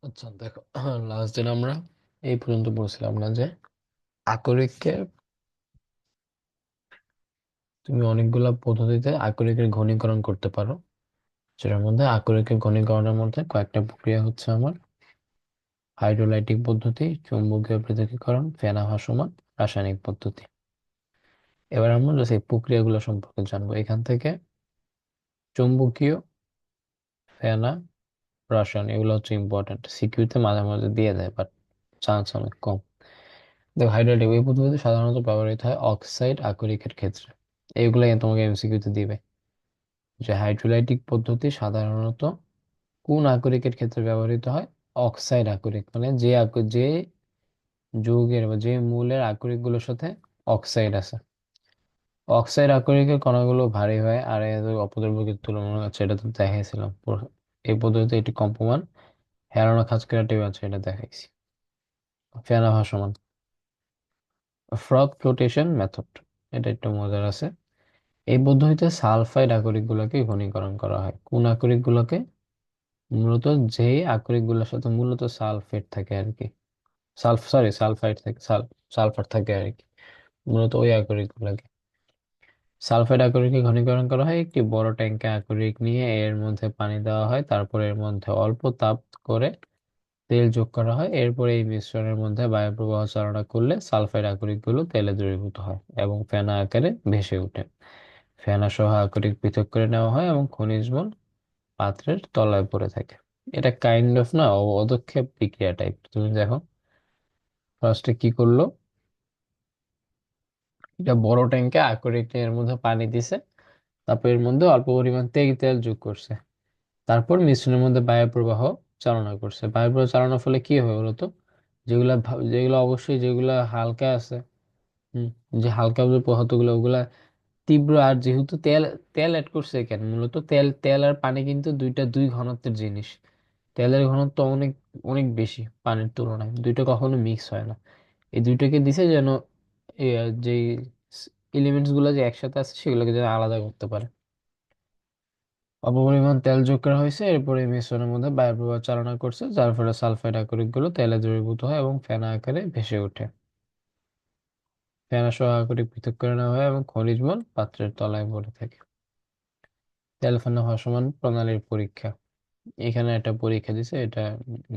আচ্ছা দেখো, লাস্ট দিন আমরা এই পর্যন্ত বলছিলাম না যে আকরিককে তুমি অনেকগুলা পদ্ধতিতে আকরিকের ঘনীকরণ করতে পারো। যেটার মধ্যে আকরিকের ঘনীকরণের মধ্যে কয়েকটা প্রক্রিয়া হচ্ছে আমার হাইড্রোলাইটিক পদ্ধতি, চুম্বকীয় পৃথকীকরণ, ফেনা ভাসমান, রাসায়নিক পদ্ধতি। এবার আমরা জাস্ট এই প্রক্রিয়াগুলো সম্পর্কে জানবো এখান থেকে। চুম্বকীয়, ফেনা, রসায়ন এগুলো হচ্ছে ইম্পর্টেন্ট, সিকিউতে মাঝে মাঝে দিয়ে দেয় বাট চান্স অনেক কম। দেখো, হাইড্রোলাইটিক এই পদ্ধতি সাধারণত ব্যবহৃত হয় অক্সাইড আকরিকের ক্ষেত্রে। এইগুলাই তোমাকে এমসিকিউতে দিবে যে হাইড্রোলাইটিক পদ্ধতি সাধারণত কোন আকরিকের ক্ষেত্রে ব্যবহৃত হয়। অক্সাইড আকরিক মানে যে যৌগের বা যে মূলের আকরিক গুলোর সাথে অক্সাইড আছে। অক্সাইড আকরিকের কণাগুলো ভারী হয় আর এদের অপদ্রব্যকে তুলনামূলক আছে, এটা তো দেখাইছিলাম এই পদ্ধতিতে এটি কম্পমান হেরানো খাঁজকাটা টেবিল আছে, এটা দেখাইছি। ফেনা ভাসমান, ফ্রথ ফ্লোটেশন মেথড, এটা একটু মজার আছে। এই পদ্ধতিতে সালফাইড আকরিক গুলোকে ঘনীকরণ করা হয়। কোন আকরিক গুলোকে? মূলত যে আকরিক গুলোর সাথে মূলত সালফেট থাকে আর কি, সালফাইড থাকে, সালফার থাকে আর কি, মূলত ওই আকরিক গুলোকে। সালফাইড আকরিকে ঘনীকরণ করা হয় একটি বড় ট্যাঙ্কে। আকরিক নিয়ে এর মধ্যে পানি দেওয়া হয়, তারপর এর মধ্যে অল্প তাপ করে তেল যোগ করা হয়। এরপর এই মিশ্রণের মধ্যে বায়ু প্রবাহ চালনা করলে সালফাইড আকরিক গুলো তেলে দ্রবীভূত হয় এবং ফেনা আকারে ভেসে ওঠে। ফেনা সহ আকরিক পৃথক করে নেওয়া হয় এবং খনিজ মূল পাত্রের তলায় পড়ে থাকে। এটা কাইন্ড অফ না অদক্ষেপ বিক্রিয়া টাইপ। তুমি দেখো, ফার্স্টে কি করলো, এটা বড় ট্যাঙ্কে আকরিক নিয়ে এর মধ্যে পানি দিছে, তারপর এর মধ্যে অল্প পরিমাণ তেল যোগ করছে, তারপর মিশ্রণের মধ্যে বায়ু প্রবাহ চালনা করছে। বায়ু প্রবাহ চালনার ফলে কি হয় বলতো, যেগুলো অবশ্যই যেগুলা হালকা আছে, হম, যে হালকা যে পদার্থগুলো ওগুলা তীব্র। আর যেহেতু তেল তেল অ্যাড করছে, কেন মূলত তেল তেল আর পানি কিন্তু দুই ঘনত্বের জিনিস। তেলের ঘনত্ব অনেক অনেক বেশি পানির তুলনায়, দুইটা কখনো মিক্স হয় না। এই দুইটাকে দিছে যেন যে এলিমেন্টস গুলো যে একসাথে আছে সেগুলোকে যেন আলাদা করতে পারে। অল্প পরিমাণ তেল যোগ করা হয়েছে, এরপর এই মিশ্রণের মধ্যে বায়ু প্রবাহ চালনা করছে, যার ফলে সালফাইড আকরিক গুলো তেলে দ্রবীভূত হয় এবং ফেনা আকারে ভেসে ওঠে। ফেনা সহ আকরিক পৃথক করে নেওয়া হয় এবং খনিজ মূল পাত্রের তলায় পড়ে থাকে। তেল ফেনা ভাসমান প্রণালীর পরীক্ষা, এখানে একটা পরীক্ষা দিছে, এটা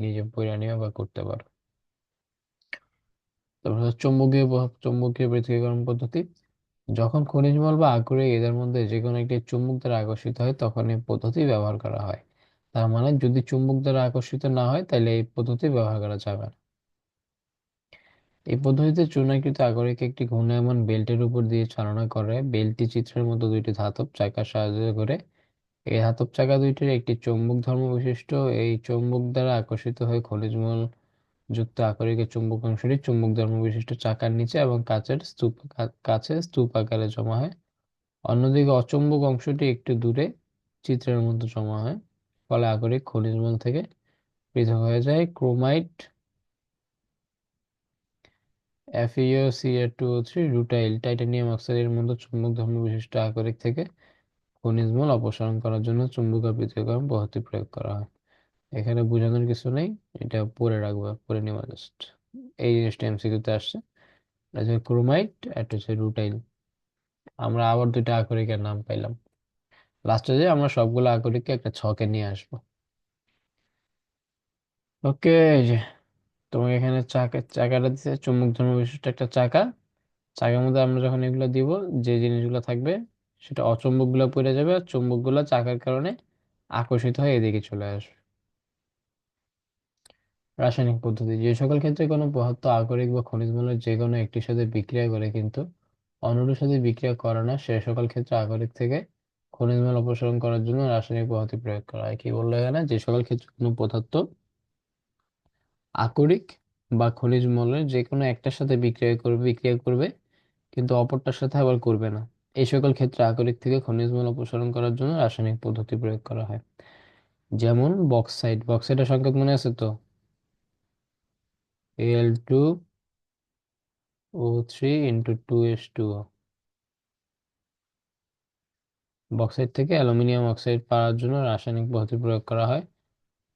নিজে পড়ে নিও বা করতে পারো। তারপর হচ্ছে চৌম্বকীয় পৃথকীকরণ পদ্ধতি। যখন খনিজ মল বা আকরিক এদের মধ্যে যে কোনো একটি চুম্বক দ্বারা আকর্ষিত হয় তখন এই পদ্ধতি ব্যবহার করা হয়। তার মানে যদি চুম্বক দ্বারা আকর্ষিত না হয় তাহলে এই পদ্ধতি ব্যবহার করা যাবে না। এই পদ্ধতিতে চূর্ণীকৃত আকরিক একটি ঘূর্ণায়মান বেল্টের উপর দিয়ে চালনা করে। বেল্টটি চিত্রের মতো দুইটি ধাতব চাকার সাহায্য করে। এই ধাতব চাকা দুইটির একটি চৌম্বক ধর্ম বিশিষ্ট। এই চৌম্বক দ্বারা আকর্ষিত হয়ে খনিজ মল যুক্ত আকরিকের চুম্বক অংশটি চুম্বক ধর্ম বিশিষ্ট চাকার নিচে এবং কাছে স্তূপ আকারে জমা হয়। অন্যদিকে অচৌম্বক অংশটি একটু দূরে চিত্রের মধ্যে জমা হয়। ফলে আকরিক খনিজ মূল থেকে পৃথক হয়ে যায়। Chromite, FeO, Ca2O3, rutile, titanium অক্সাইডের মতো চুম্বক ধর্ম বিশিষ্ট আকরিক থেকে খনিজ মূল অপসারণ করার জন্য চুম্বকীয় পৃথকীকরণ পদ্ধতি প্রয়োগ করা হয়। এখানে বোঝানোর কিছু নেই, এটা পড়ে রাখবা, পড়ে নেওয়া জাস্ট। এই জিনিসটা এমসিকিউতে আসছে। এটা হচ্ছে ক্রোমাইট, এটা হচ্ছে রুটাইল। আমরা আবার দুইটা আকরিকের নাম পাইলাম। লাস্টে যে আমরা সবগুলো আকরিককে একটা ছকে নিয়ে আসবো। ওকে, যে তোমাকে এখানে চাকাটা দিচ্ছে চুম্বক ধর্ম বিশিষ্ট একটা চাকা। চাকার মধ্যে আমরা যখন এগুলো দিব, যে জিনিসগুলো থাকবে সেটা অচুম্বক গুলো পড়ে যাবে আর চুম্বক গুলো চাকার কারণে আকর্ষিত হয়ে এদিকে চলে আসবে। রাসায়নিক পদ্ধতি, যে সকল ক্ষেত্রে কোনো পদার্থ আকরিক বা খনিজ মৌলের যে কোনো একটির সাথে বিক্রিয়া করে কিন্তু অন্যটির সাথে বিক্রিয়া করে না, সে সকল ক্ষেত্রে আকরিক থেকে খনিজ মৌল অপসারণ করার জন্য রাসায়নিক পদ্ধতি প্রয়োগ করা হয়। কি বললো এখানে, যে সকল ক্ষেত্রে কোনো পদার্থ আকরিক বা খনিজ মৌলের যে কোনো একটার সাথে বিক্রিয়া করবে কিন্তু অপরটার সাথে আবার করবে না, এই সকল ক্ষেত্রে আকরিক থেকে খনিজ মৌল অপসারণ করার জন্য রাসায়নিক পদ্ধতি প্রয়োগ করা হয়। যেমন বক্সাইটের সংকেত মনে আছে তো, Al2O3 × 2S2O। বক্সাইট থেকে অ্যালুমিনিয়াম অক্সাইড পাওয়ার জন্য রাসায়নিক পদ্ধতি প্রয়োগ করা হয়।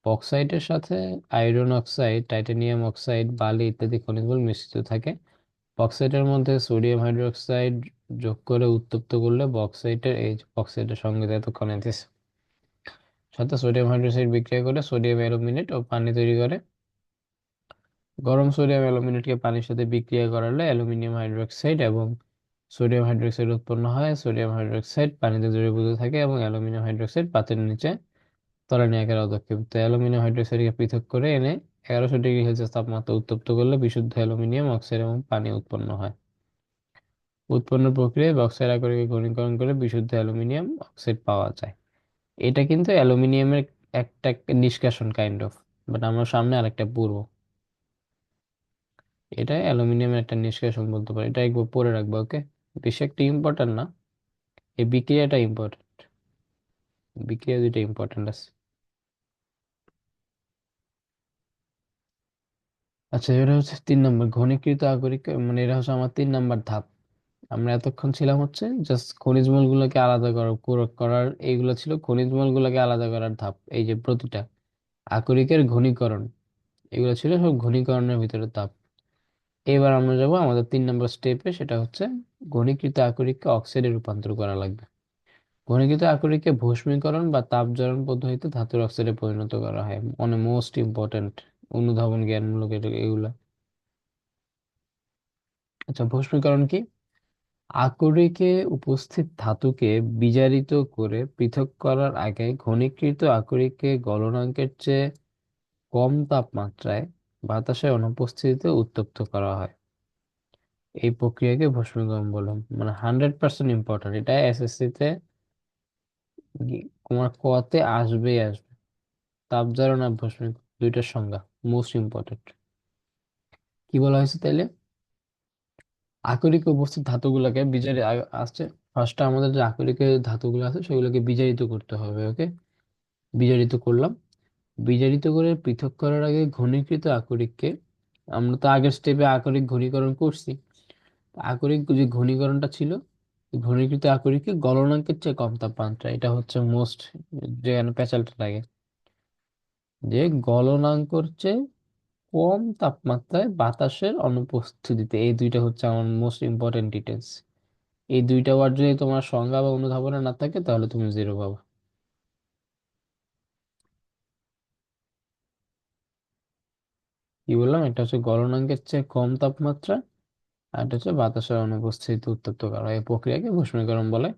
বক্সাইটের সাথে আয়রন অক্সাইড, টাইটানিয়াম অক্সাইড, বালি ইত্যাদি খনিজ লবণ মিশ্রিত থাকে। বক্সাইটের মধ্যে সোডিয়াম হাইড্রোক্সাইড যোগ করে উত্তপ্ত করলে বক্সাইটের, এই যে বক্সাইটের সঙ্গে এতক্ষণে দিছে, সাথে সোডিয়াম হাইড্রোক্সাইড বিক্রিয়া করে সোডিয়াম অ্যালুমিনেট ও পানি তৈরি করে। গরম সোডিয়াম অ্যালুমিনেটকে পানির সাথে বিক্রিয়া করালে অ্যালুমিনিয়াম হাইড্রোক্সাইড এবং সোডিয়াম হাইড্রোক্সাইড উৎপন্ন হয়। সোডিয়াম হাইড্রোক্সাইড পানিতে দ্রবীভূত থাকে এবং অ্যালুমিনিয়াম হাইড্রোক্সাইড পাতের নিচে তলানি আকারে অধঃক্ষেপিত। অ্যালুমিনিয়াম হাইড্রোক্সাইডকে পৃথক করে এনে 1100 ডিগ্রি সেলসিয়াস তাপমাত্রা উত্তপ্ত করলে বিশুদ্ধ অ্যালুমিনিয়াম অক্সাইড এবং পানি উৎপন্ন হয়। উৎপন্ন প্রক্রিয়ায় বক্সাইড আকরিকে ঘনীকরণ করে বিশুদ্ধ অ্যালুমিনিয়াম অক্সাইড পাওয়া যায়। এটা কিন্তু অ্যালুমিনিয়ামের একটা নিষ্কাশন কাইন্ড অফ, বাট আমরা সামনে আরেকটা পূর্ব, এটা অ্যালুমিনিয়ামের একটা নিষ্কাশন বলতে পারি। এটা একবার পরে রাখবো, ওকে? বেশি একটা ইম্পর্টেন্ট না, এই বিক্রিয়াটা ইম্পর্টেন্ট, বিক্রিয়া দুইটা ইম্পর্টেন্ট আছে। আচ্ছা, এটা হচ্ছে 3 নম্বর ঘনীকৃত আকরিক, মানে এটা হচ্ছে আমার 3 নম্বর ধাপ। আমরা এতক্ষণ ছিলাম হচ্ছে জাস্ট খনিজ মূলগুলোকে আলাদা করার এইগুলো ছিল খনিজ মূলগুলোকে আলাদা করার ধাপ, এই যে প্রতিটা আকরিকের ঘনীকরণ, এগুলো ছিল সব ঘনীকরণের ভিতরে ধাপ। এবার আমরা যাব আমাদের 3 নম্বর স্টেপে, সেটা হচ্ছে ঘনীকৃত আকরিককে অক্সাইডে রূপান্তর করা লাগবে। ঘনীকৃত আকরিককে ভস্মীকরণ বা তাপজারণ পদ্ধতিতে ধাতুর অক্সাইডে পরিণত করা হয়, মানে মোস্ট ইম্পর্টেন্ট অনুধাবন জ্ঞানমূলক এগুলা। আচ্ছা, ভস্মীকরণ কি? আকরিকে উপস্থিত ধাতুকে বিজারিত করে পৃথক করার আগে ঘনীকৃত আকরিককে গলনাঙ্কের চেয়ে কম তাপমাত্রায় বাতাসের অনুপস্থিতিতে উত্তপ্ত করা হয়। এই প্রক্রিয়াকে ভস্মীকরণ বলে, মানে 100% ইম্পর্টেন্ট, এটা এসএসসি তে তোমার কতে আসবেই আসবে। তাপজারণ আর ভস্মীকরণ দুইটার সংজ্ঞা মোস্ট ইম্পর্টেন্ট। কি বলা হয়েছে তাইলে? আকরিকে উপস্থিত ধাতুগুলোকে আসছে, ফার্স্টে আমাদের যে আকরিকে ধাতুগুলো আছে সেগুলোকে বিজারিত করতে হবে, ওকে? বিজারিত করলাম, বিজারিত করে পৃথক করার আগে ঘনীকৃত আকরিককে, আমরা তো আগের স্টেপে আকরিক ঘনীকরণ করছি, আকরিক যে ঘনীকরণটা ছিল, ঘনীকৃত আকরিককে গলনাঙ্কের চেয়ে কম তাপমাত্রা, এটা হচ্ছে মোস্ট, যেখানে পেঁচালটা লাগে, যে গলনাঙ্কের চেয়ে কম তাপমাত্রায় বাতাসের অনুপস্থিতিতে, এই দুইটা হচ্ছে আমার মোস্ট ইম্পর্টেন্ট ডিটেলস। এই দুইটা ওয়ার্ড যদি তোমার সংজ্ঞা বা অনুধাবনে না থাকে তাহলে তুমি 0 পাবা। কি বললাম? এটা হচ্ছে গলনাঙ্কের চেয়ে কম তাপমাত্রা, আর এটা হচ্ছে বাতাসের অনুপস্থিতিতে উত্তপ্ত করা, এই প্রক্রিয়াকে ভস্মীকরণ বলে।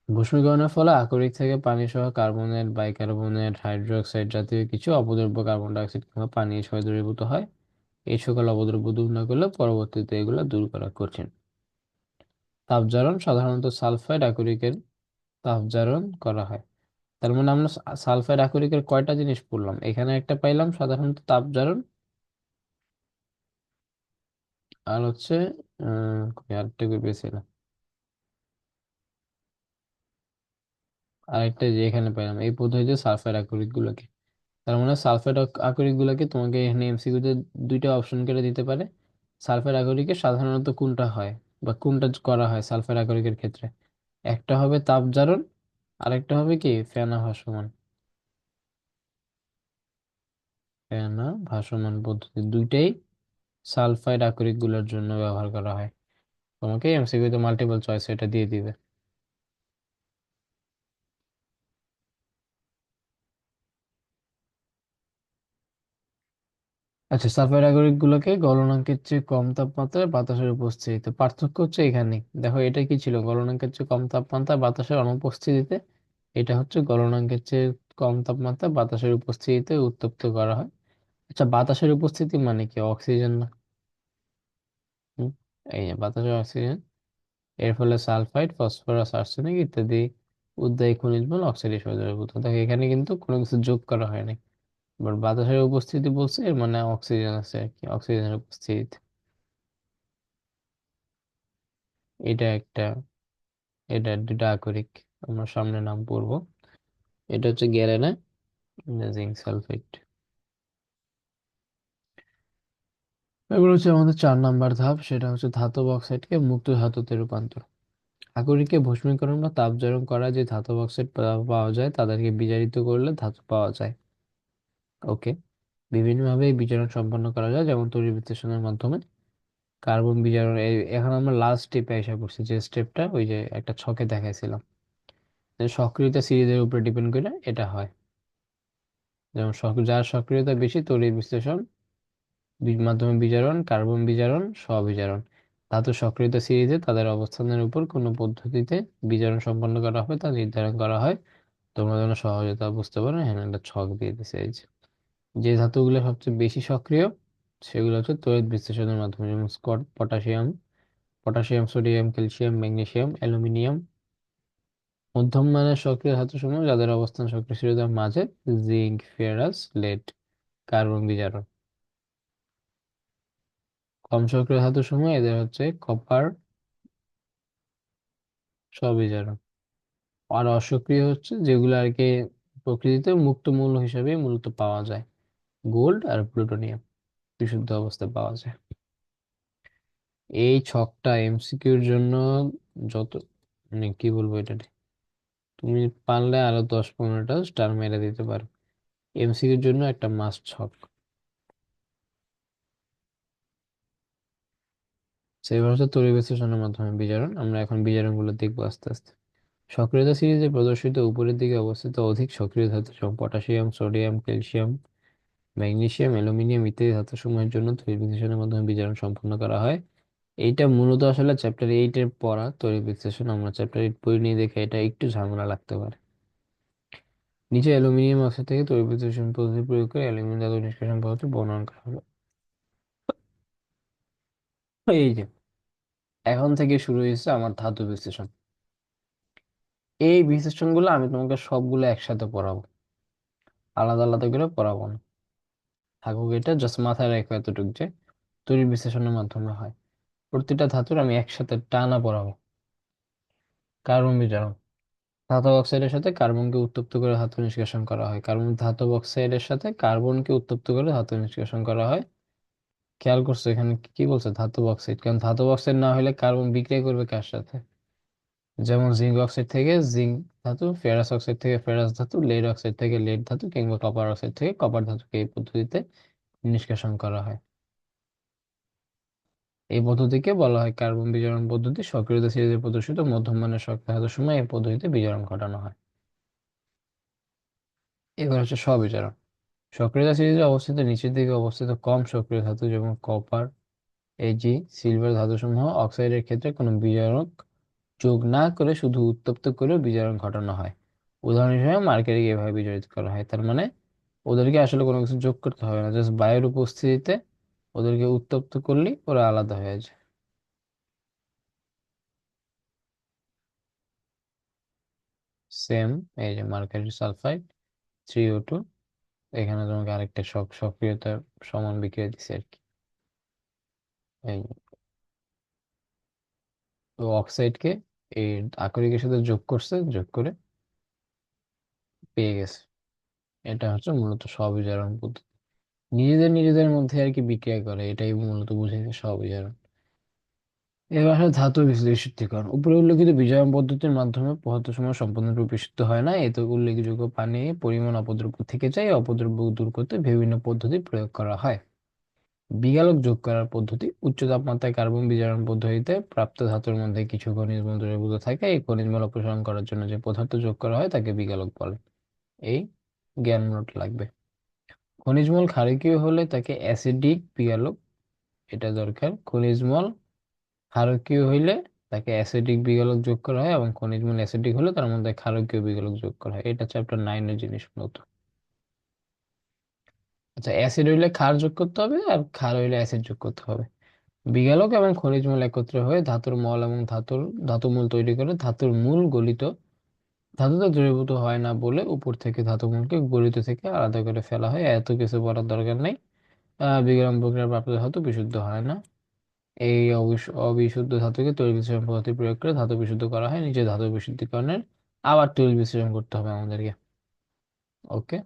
ভস্মীকরণের ফলে আকরিক থেকে পানি সহ কার্বনেট, বাইকার্বনেট, হাইড্রোক্সাইড জাতীয় কিছু অপদ্রব্য, কার্বন ডাই অক্সাইড কিংবা পানি সহ দ্রবীভূত হয়। এই সকল অপদ্রব্য দূর না করলে পরবর্তীতে এগুলো দূর করা কঠিন। তাপজারণ সাধারণত সালফাইড আকরিকের তাপজারণ করা হয়। তার মানে আমরা সালফাইড আকরিকের কয়টা জিনিস পড়লাম? এখানে একটা পাইলাম সাধারণত তাপজারণ, আর হচ্ছে আরেকটা কই পেয়েছিলাম, আরেকটা যে এখানে পাইলাম এই পদ্ধতিতে সালফাইড আকরিক গুলোকে। তার মানে সালফাইড আকরিক গুলোকে তোমাকে এখানে এমসিকিউ তে দুইটা অপশন করে দিতে পারে। সালফাইড আকরিকে সাধারণত কোনটা হয় বা কোনটা করা হয় সালফাইড আকরিকের ক্ষেত্রে? একটা হবে তাপজারণ, আরেকটা হবে কি ফেনা ভাসমান। ফেনা ভাসমান পদ্ধতি দুইটাই সালফাইড আকরিক গুলোর জন্য ব্যবহার করা হয়। তোমাকে এমসিকিউ তে মাল্টিপল চয়েস এটা দিয়ে দিবে। আচ্ছা, সালফাইড আগরিক গুলোকে গলনাঙ্কের চেয়ে কম তাপমাত্রায় বাতাসের উপস্থিতিতে, পার্থক্য হচ্ছে এখানে দেখো, এটা কি ছিল? গলনাঙ্কের চেয়ে কম তাপমাত্রায় বাতাসের অনুপস্থিতিতে, এটা হচ্ছে গলনাঙ্কের চেয়ে কম তাপমাত্রায় বাতাসের উপস্থিতিতে উত্তপ্ত করা হয়। আচ্ছা, বাতাসের উপস্থিতি মানে কি? অক্সিজেন না? হুম, এই যে বাতাসে অক্সিজেন, এর ফলে সালফাইড, ফসফরাস, আর্সেনিক ইত্যাদি উদ্বায়ী খনিজ মূল অক্সিডের সাথে দ্রবীভূত। দেখো এখানে কিন্তু কোনো কিছু যোগ করা হয়নি, বাট বাতাসের উপস্থিতি বলছে, এর মানে অক্সিজেন আছে আর কি, অক্সিজেনের উপস্থিতি। এটা একটা, এটা দুটা আকরিক, আমরা সামনে নাম পড়বো। এটা হচ্ছে গ্যালেনা, জিঙ্ক সালফেট। এবার হচ্ছে আমাদের 4 নম্বর ধাপ, সেটা হচ্ছে ধাতব অক্সাইডকে মুক্ত ধাতুতে রূপান্তর। আকরিকে ভস্মীকরণ বা তাপজারণ করা যে ধাতব অক্সাইড পাওয়া যায় তাদেরকে বিজারিত করলে ধাতু পাওয়া যায়। ওকে, বিভিন্নভাবে এই বিজারণ সম্পন্ন করা যায়, যেমন তড়িৎ বিশ্লেষণের মাধ্যমে। কার্বন বিজারণ এখন আমরা লাস্ট স্টেপে এসে পড়ছি, যে স্টেপটা ওই যে একটা ছকে দেখাইছিলাম, যে সক্রিয়তা সিরিজের উপরে ডিপেন্ড করে এটা হয়। যেমন যার সক্রিয়তা বেশি, তড়িৎ বিশ্লেষণ, মাধ্যমে বিজারণ, কার্বন বিজারণ, স্ববিজারণ। ধাতু সক্রিয়তা সিরিজে তাদের অবস্থানের উপর কোন পদ্ধতিতে বিজারণ সম্পন্ন করা হবে তা নির্ধারণ করা হয়। তোমরা যেন সহজে বুঝতে পারো, এখানে একটা ছক দিয়ে দিছে। এই যে যে ধাতুগুলো সবচেয়ে বেশি সক্রিয় সেগুলো হচ্ছে তড়িৎ বিশ্লেষণের মাধ্যমে, যেমন potassium, sodium, calcium, magnesium, aluminium. মধ্যম মানের সক্রিয় ধাতুসমূহ যাদের অবস্থান সক্রিয়তার মাঝে, জিঙ্ক, ফেরাস, lead, কার্বন বিজারণ। কম সক্রিয় ধাতুসমূহ এদের হচ্ছে কপার, স্ববিজারণ। আর অসক্রিয় হচ্ছে যেগুলো আর কি প্রকৃতিতে মুক্ত মৌল হিসেবে মূলত পাওয়া যায়, গোল্ড আর প্লুটোনিয়াম বিশুদ্ধ অবস্থায় পাওয়া যায়। এই ছকটা এমসিকিউর জন্য যত, মানে কি বলবো এটা, তুমি পারলে আরো 10-15টা স্টার মেরে দিতে পারো। এমসিকিউর জন্য একটা মাস্ট ছক। সেবার হচ্ছে তড়িৎ বিশ্লেষণের মাধ্যমে বিজারণ। আমরা এখন বিজারণ গুলো দেখবো আস্তে আস্তে। সক্রিয়তা সিরিজে প্রদর্শিত উপরের দিকে অবস্থিত অধিক সক্রিয় ধাতু যেমন potassium, sodium, calcium, magnesium, aluminium ইত্যাদি ধাতুসমূহের জন্য তড়িৎ বিশ্লেষণের মাধ্যমে বিজারণ সম্পন্ন করা হয়। এইটা মূলত আসলে চ্যাপ্টার 8 এর পড়া তড়িৎ বিশ্লেষণ। আমরা চ্যাপ্টার 8 পড়ি নিয়ে দেখে এটা একটু ঝামেলা লাগতে পারে। নিচে অ্যালুমিনিয়াম অক্সাইড থেকে তড়িৎ বিশ্লেষণ পদ্ধতি প্রয়োগ করে অ্যালুমিনিয়াম ধাতু নিষ্কাশন পদ্ধতি বর্ণনা করা হলো। এই যে এখন থেকে শুরু হয়েছে আমার ধাতু বিশ্লেষণ। এই বিশ্লেষণগুলো আমি তোমাকে সবগুলো একসাথে পড়াবো, আলাদা আলাদা করে পড়াবো না। থাকুক, এটা জাস্ট মাথায় রাখো এতটুকু যে তড়িৎ বিশ্লেষণের মাধ্যমে হয়। প্রতিটা ধাতুর আমি একসাথে টানা পড়াবো। কার্বন বিজারণ। ধাতব অক্সাইডের সাথে কার্বনকে উত্তপ্ত করে ধাতু নিষ্কাশন করা হয়। ধাতব অক্সাইডের সাথে কার্বনকে উত্তপ্ত করে ধাতু নিষ্কাশন করা হয়। খেয়াল করছো এখানে কি কি বলছে? ধাতব অক্সাইড। কারণ ধাতব অক্সাইড না হলে কার্বন বিক্রিয়া করবে কার সাথে? যেমন জিঙ্ক অক্সাইড থেকে জিঙ্ক ধাতু, ফেরাস অক্সাইড থেকে ফেরাস ধাতু, লেড অক্সাইড থেকে লেড ধাতু, কিংবা কপার অক্সাইড থেকে কপার ধাতুকে এই পদ্ধতিতে নিষ্কাশন করা হয়। এই পদ্ধতিকে বলা হয় কার্বন বিজারণ পদ্ধতি। সক্রিয়তা সিরিজে প্রদর্শিত মধ্যম মানের সক্রিয় ধাতুর সময় এই পদ্ধতিতে বিজারণ ঘটানো হয়। এবার হচ্ছে স্ববিজারণ। সক্রিয়তা সিরিজে অবস্থিত নিচের দিকে অবস্থিত কম সক্রিয় ধাতু যেমন কপার, এজি, সিলভার ধাতুসমূহ অক্সাইডের ক্ষেত্রে কোনো বিজারক যোগ না করে শুধু উত্তপ্ত করে বিজারণ ঘটানো হয়। উদাহরণ হিসেবে মার্কারিকে এভাবে বিজারিত করা হয়। তার মানে ওদেরকে আসলে কোনো কিছু যোগ করতে হবে না, জাস্ট বায়ুর উপস্থিতিতে ওদেরকে উত্তপ্ত করলেই ওরা আলাদা হয়ে যায়। সেম, এই যে মার্কারি সালফাইড, CO2। এখানে তোমাকে আরেকটা সক্রিয়তার সমান বিক্রিয়া দিচ্ছে আর কি। এই তো অক্সাইডকে এই আকরিকের সাথে যোগ করছে, যোগ করে পেয়ে গেছে। এটা হচ্ছে মূলত স্ববিজারণ পদ্ধতি। নিজেদের নিজেদের মধ্যে আর কি বিক্রিয়া করে, এটাই মূলত বুঝাইছে স্ববিজারণ। এবার আসলে ধাতু বিশুদ্ধীকরণ। উপরে উল্লেখিত বিজারণ পদ্ধতির মাধ্যমে পদার্থ সমূহ সম্পূর্ণরূপে বিশুদ্ধ হয় না। এতে উল্লেখযোগ্য পানি পরিমাণ অপদ্রব্য থেকে যায়। অপদ্রব্য দূর করতে বিভিন্ন পদ্ধতি প্রয়োগ করা হয়। বিগালক যোগ করার পদ্ধতি। উচ্চ তাপমাত্রায় কার্বন বিজারণ পদ্ধতিতে প্রাপ্ত ধাতুর মধ্যে কিছু খনিজ মূল দ্রবীভূত থাকে। এই খনিজ মূল অপসারণ করার জন্য যে পদার্থ যোগ করা হয় তাকে বিগালক বলে। এই জ্ঞান নোট লাগবে। খনিজ মূল ক্ষারকীয় হলে তাকে অ্যাসিডিক বিগালক, এটা দরকার। খনিজ মূল ক্ষারকীয় হইলে তাকে অ্যাসিডিক বিগালক যোগ করা হয়, এবং খনিজ মূল অ্যাসিডিক হলে তার মধ্যে ক্ষারকীয় বিগালক যোগ করা হয়। এটা চ্যাপ্টার 9 এর জিনিস মূলত। আচ্ছা, অ্যাসিড হইলে ক্ষার যোগ করতে হবে, আর ক্ষার হইলে অ্যাসিড যোগ করতে হবে। বিগালক এবং খনিজ মূল একত্রে হয়ে ধাতুর মল এবং ধাতু মূল তৈরি করে। ধাতুর মূল গলিত, ধাতুতে দ্রবীভূত হয় না বলে উপর থেকে ধাতু মূলকে গলিত থেকে আলাদা করে ফেলা হয়। এত কিছু বলার দরকার নেই। বিগলন প্রক্রিয়ায় প্রাপ্ত ধাতু বিশুদ্ধ হয় না। এই অবিশুদ্ধ ধাতুকে তড়িৎ বিশ্লেষণ পদ্ধতি প্রয়োগ করে ধাতু বিশুদ্ধ করা হয়। নিচে ধাতু বিশুদ্ধীকরণের আবার তড়িৎ বিশ্লেষণ করতে হবে আমাদেরকে। ওকে,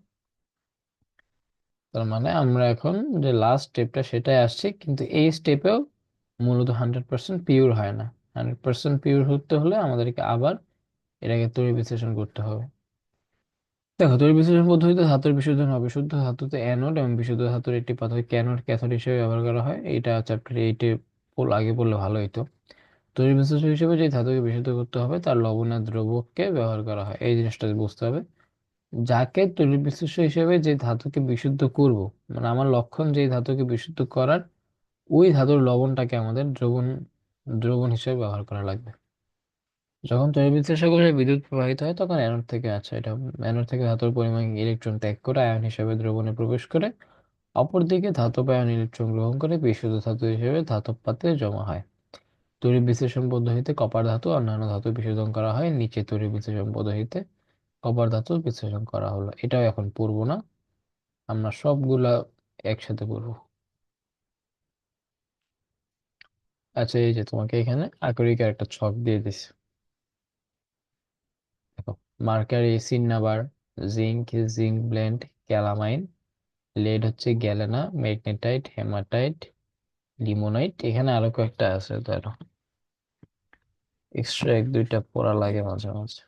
তার মানে আমরা এখন যে লাস্ট স্টেপটা সেটাই আসছি, কিন্তু এই স্টেপেও মূলত 100% পিওর হয় না। 100% পিওর হতে হলে আমাদেরকে আবার এটাকে তড়িৎ বিশ্লেষণ করতে হবে। দেখো, তড়িৎ বিশ্লেষণ পদ্ধতিতে ধাতুর বিশোধন হবে। শুদ্ধ ধাতুতে অ্যানোড এবং বিশুদ্ধ ধাতুর একটি পদার্থ ক্যানোড ক্যাথোড হিসেবে ব্যবহার করা হয়। এইটা চ্যাপ্টার 8-এ আগে পড়লে ভালো হতো। তড়িৎ বিশ্লেষক হিসেবে যে ধাতুকে বিশুদ্ধ করতে হবে তার লবণাক্ত দ্রবককে ব্যবহার করা হয়, এই জিনিসটা বুঝতে হবে। যাকে তড়িৎ বিশ্লেষক হিসেবে যে ধাতুকে বিশুদ্ধ করব, মানে আমার লক্ষণ যে ধাতুকে বিশুদ্ধ করার, ওই ধাতুর লবণটাকে আমাদের দ্রবণ দ্রবণ হিসেবে ব্যবহার করা লাগবে। যখন তড়িৎ বিশ্লেষকে বিদ্যুৎ প্রবাহিত হয় তখন অ্যানোড থেকে, আচ্ছা এটা, অ্যানোড থেকে ধাতুর পরিমাণ ইলেকট্রন ত্যাগ করে আয়ন হিসেবে দ্রবণে প্রবেশ করে, অপরদিকে ধাতব আয়ন ইলেকট্রন গ্রহণ করে বিশুদ্ধ ধাতু হিসেবে ধাতব পাত্রে জমা হয়। তড়িৎ বিশ্লেষণ পদ্ধতিতে কপার ধাতু ও অন্যান্য ধাতু বিশোধন করা হয়। নিচে তড়িৎ বিশ্লেষণ পদ্ধতিতে কপার ধাতু বিশ্লেষণ করা হলো। এটাও এখন পড়বো না, আমরা সবগুলা একসাথে পড়বো। আচ্ছা, এই যে তোমাকে এখানে আকরিকের একটা ছক দিয়ে দিছি। দেখো, mercury cinnabar, zinc zinc blende, calamine, lead হচ্ছে গ্যালেনা, ম্যাগনেটাইট, হেমাটাইট, লিমোনাইট, এখানে আরো কয়েকটা আছে, ধরো এক্সট্রা এক দুইটা পড়া লাগে মাঝে মাঝে।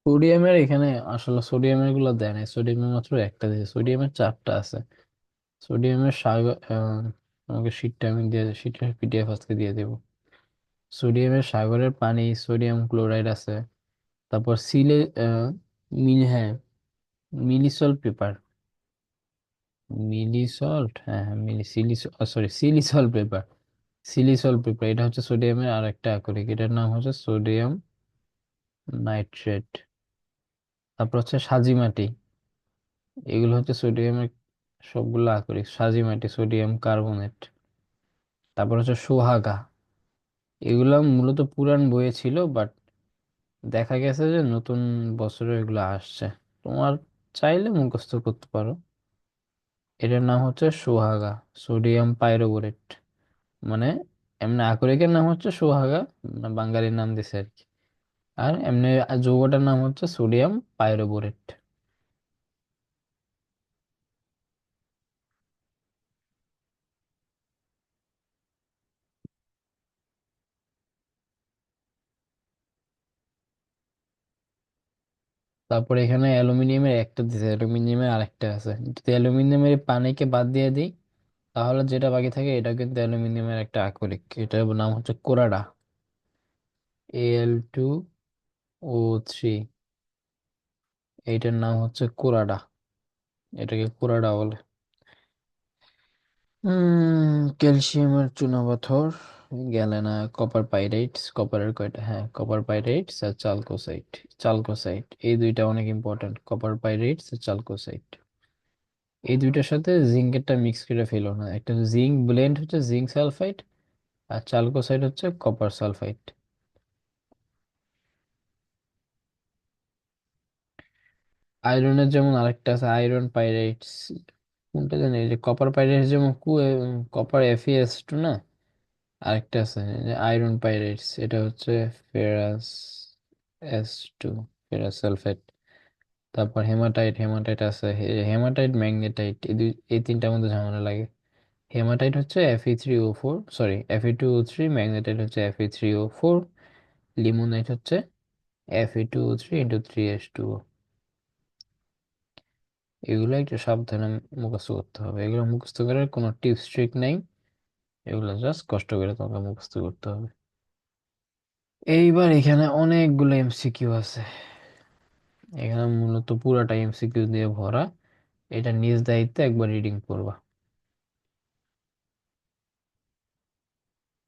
সোডিয়ামের এখানে আসলে সোডিয়ামের গুলো দেয় নাই, সোডিয়ামের মাত্র একটা দিয়েছে, সোডিয়ামের চারটা আছে। সোডিয়ামের সাগর, আমাকে শীটটা আমি দিয়ে, শীটের পিডিএফ আজকে দিয়ে দেবো। সোডিয়ামের সাগরের পানি, সোডিয়াম ক্লোরাইড আছে। তারপর সিলে, হ্যাঁ, মিলিসল পেপার, মিলিসল্ট, হ্যাঁ হ্যাঁ, সরি সিলিসল পেপার, সিলিসল পেপার, এটা হচ্ছে সোডিয়ামের আর একটা আকরিক, এটার নাম হচ্ছে সোডিয়াম নাইট্রেট। তারপর হচ্ছে সাজি মাটি, এগুলো হচ্ছে সোডিয়ামের সবগুলো আকরিক, সাজি মাটি, সোডিয়াম কার্বনেট। তারপর হচ্ছে সোহাগা, এগুলা মূলত পুরান বইয়ে ছিল, বাট দেখা গেছে যে নতুন বছরে এগুলো আসছে। তোমার চাইলে মুখস্থ করতে পারো। এটার নাম হচ্ছে সোহাগা, সোডিয়াম পাইরোবোরেট। মানে এমনি আকরিকের নাম হচ্ছে সোহাগা, মানে বাঙালির নাম দিছে আর কি। আর এমনি যৌগটার নাম হচ্ছে সোডিয়াম পাইরোবোরেট। তারপরে এখানে অ্যালুমিনিয়ামের একটা দিছে, অ্যালুমিনিয়ামের আরেকটা আছে। যদি অ্যালুমিনিয়ামের পানিকে বাদ দিয়ে দিই তাহলে যেটা বাকি থাকে এটা কিন্তু অ্যালুমিনিয়ামের একটা আকরিক, এটার নাম হচ্ছে কোরাডা, Al2O3, এইটার নাম হচ্ছে কোরাডা, এটাকে কোরাডা বলে। ক্যালসিয়ামের চুনাপাথর, গ্যালেনা, কপার পাইরাইটস, কপারের কয়টা, হ্যাঁ কপার পাইরাইটস আর চালকোসাইট। চালকোসাইট এই দুইটা অনেক ইম্পর্টেন্ট, কপার পাইরাইটস আর চালকোসাইট। এই দুইটার সাথে জিঙ্কেরটা মিক্স করে ফেলো না, একটা জিঙ্ক ব্লেন্ড হচ্ছে জিঙ্ক সালফাইড, আর চালকোসাইড হচ্ছে কপার সালফাইড। আয়রনের যেমন আরেকটা আছে আয়রন পাইরাইটস, কোনটা জানি, এই যে কপার পাইরাইটস যেমন কপার Fe2 না, আরেকটা আছে যে আয়রন পাইরাইটস, এটা হচ্ছে ফেরাস S2, ফেরাস সালফেট। তারপর হেমাটাইট, হেমাটাইট আছে, হেমাটাইট ম্যাগনেটাইট, এই তিনটার মধ্যে ঝামেলা লাগে। হেমাটাইট হচ্ছে Fe3O4, সরি Fe2O3, ম্যাগনেটাইট হচ্ছে Fe3O4, লিমোনাইট হচ্ছে Fe2O3 × 3s2। এগুলো একটু সাবধানে মুখস্থ করতে হবে, এগুলো মুখস্থ করার কোনো টিপস ট্রিক নাই, এগুলো জাস্ট কষ্ট করে তোমাকে মুখস্থ করতে হবে। এইবার এখানে অনেকগুলো এমসিকিউ আছে, এখানে মূলত পুরাটা এমসিকিউ দিয়ে ভরা। এটা নিজ দায়িত্বে একবার রিডিং করবা।